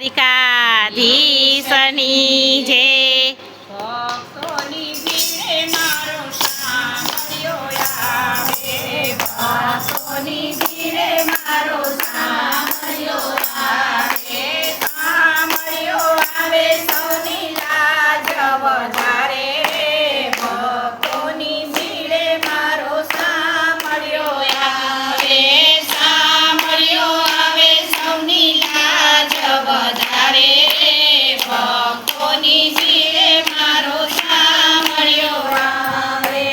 દ્વારિકાધીશની જય। ભક્તોની ભીડે મારો સાંભળ્યો આવે, ભક્તોની ભીડે મારો સાંભળ્યો આવે, સાંભળ્યો આવે સૌની લાજ વધારે, ભક્તોની ભીડે મારો સાંભળ્યો આવે, સાંભળ્યો આવે સૌની લાજ વધારે, ભક્તોની ભીડે મારો સાંભળ્યો આવે।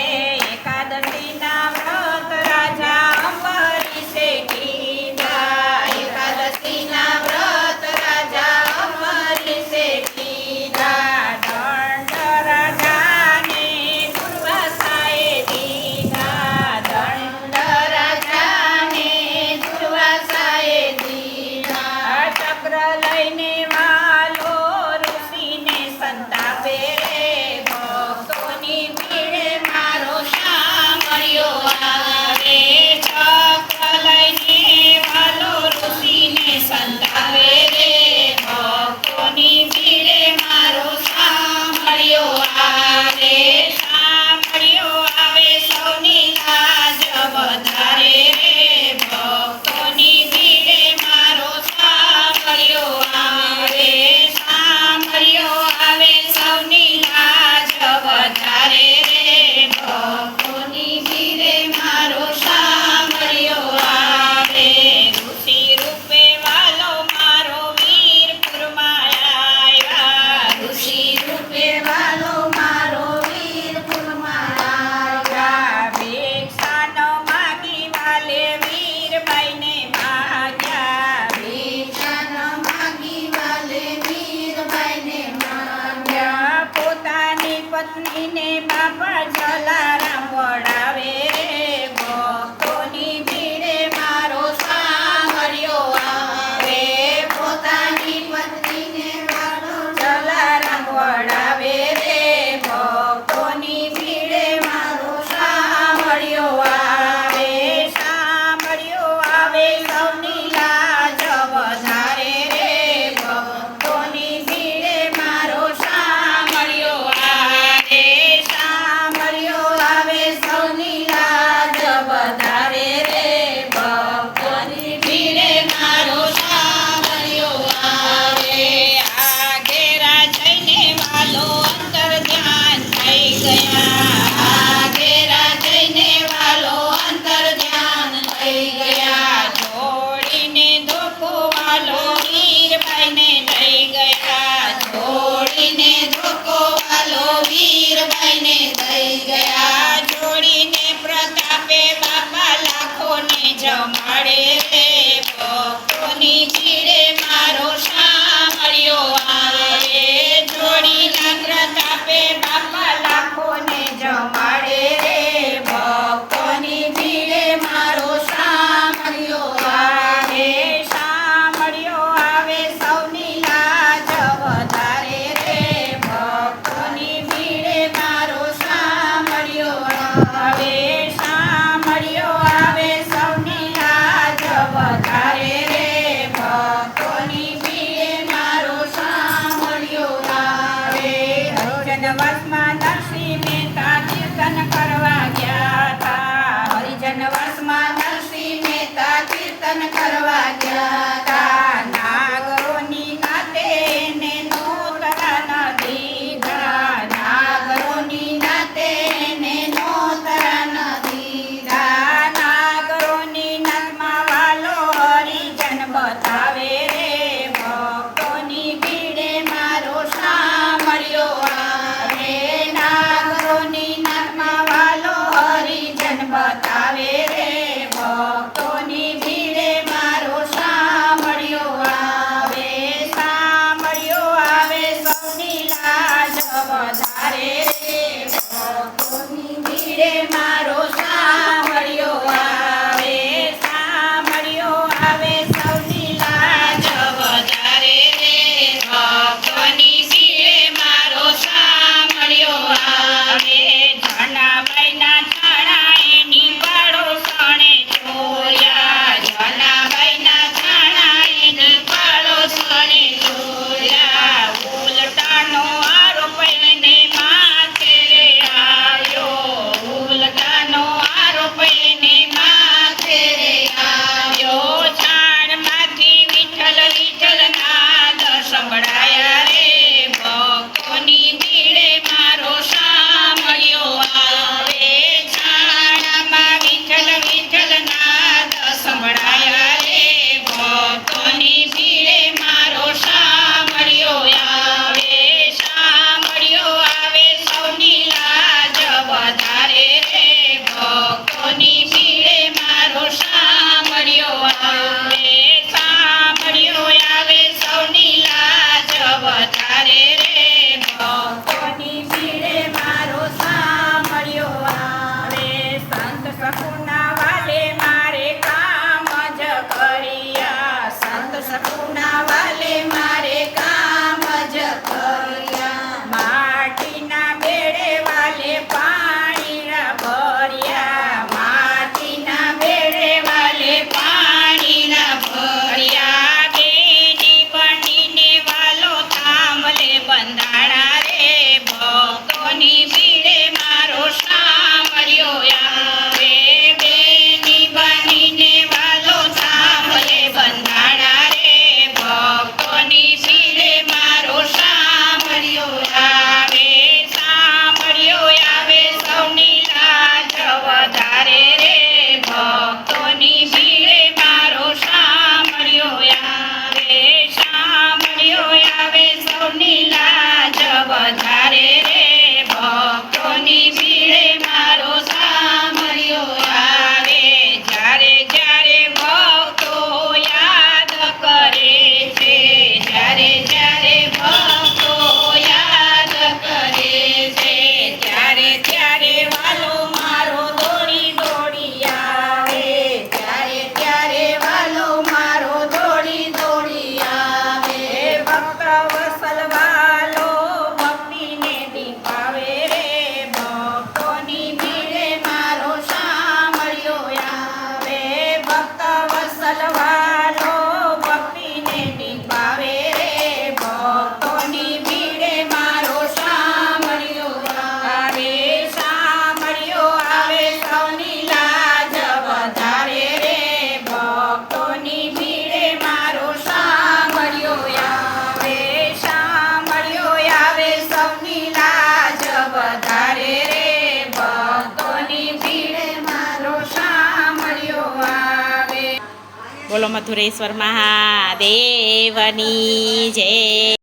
એકાદશીના વ્રત રાજા અંબરીશે કીધા, એકાદશીના વ્રત રાજા અંબરીશે કીધા, દંડ રાજાને દુર્વાસાએ દીધા, દંડ રાજાને દુર્વાસાએ દીધા, ચક્ર લઈને વાલો ઋષિને સંતાપે, ભક્તોની ભીડે મારો સાંભળ્યો આવે, ચક્ર લઈને વાલો ઋષિને સંતાપે, ભક્તોની ભીડે મારો સાંભળ્યો આવે, સાંભળ્યો આવે સૌની લાજ વધારે, ભક્તોની ભીડે મારો સાંભળ્યો આવે, સાંભળ્યો આવે સૌની લાજ વધારે, ભક્તોની ભીડે મારો સાંભળ્યો આવે। ઋષિ રૂપે વાલો મારો વીરપુરમાં આવ્યા, ઋષિ રૂપે વાલો મારો વીરપુરમાં આવ્યા, ભિક્ષા ન માગી વાલે વીરબાઈને માગ્યા, ભિક્ષા ન માગી વાલે વીરબાઈને માગ્યા, પોતાની પત્નીને બાપા જલારામ વડાવે, ભક્તોની ભીડે મારો સાંભળ્યો આવે, પોતાની પત્નીને બાપા જલારામ વડાવે રે, ભક્તોની ભીડે મારો સાંભળ્યો આવે, સાંભળ્યો આવે સૌની લાજ વધારે રે, ભક્તોની ભીડે મારો સાંભળ્યો આવે, સાંભળ્યો આવે સૌની લાજ વધારે રે, ભક્તોની ભીડે મારો સાંભળ્યો આવે। આગેરા જઈને વાલો અંતર ધ્યાન થઈ ગયા, આગેરા જઈને વાલો અંતર ધ્યાન થઈ ગયા, જોડીને ધોકો વાલો વીરબાઈને લઈ ગયા, જોડીને ધોકો વાલો વીરબાઈને લઈ ગયા, જોડીને પ્રતાપે બાપા લાખોને જમાડે રે, ભક્તોની ભીડે મારો સાંભળ્યો આવે, જોડીના પ્રતાપે બાપા લાખોને જમાડે રે, ભક્તોની ભીડે મારો સાંભળ્યો આવે, સાંભળ્યો આવે સૌની લાજ વધારે રે, ભક્તોની ભીડે મારો સાંભળ્યો આવે, સાંભળ્યો આવે સૌની લાજ વધારે રે, ભક્તોની ભીડે મારો સાંભળ્યો આવે। હરિજનવાસમાં નરસિંહ મહેતા કીર્તન કરવા ગયા હતા, હરિજનવાસમાં નરસિંહ મહેતા કીર્તન કરવા ગયા હતા, નાગરોની નાતે એને નોતરા ન દીધા, નાગરોની નાતે એને નોતરા ન દીધા, નાગરોની નાતમાં વાલો હરિજન બતાવે રે, ભક્તોની ભીડે મારો સાંભળ્યો આવે, મથુરેશ્વર મહાદેવની જય.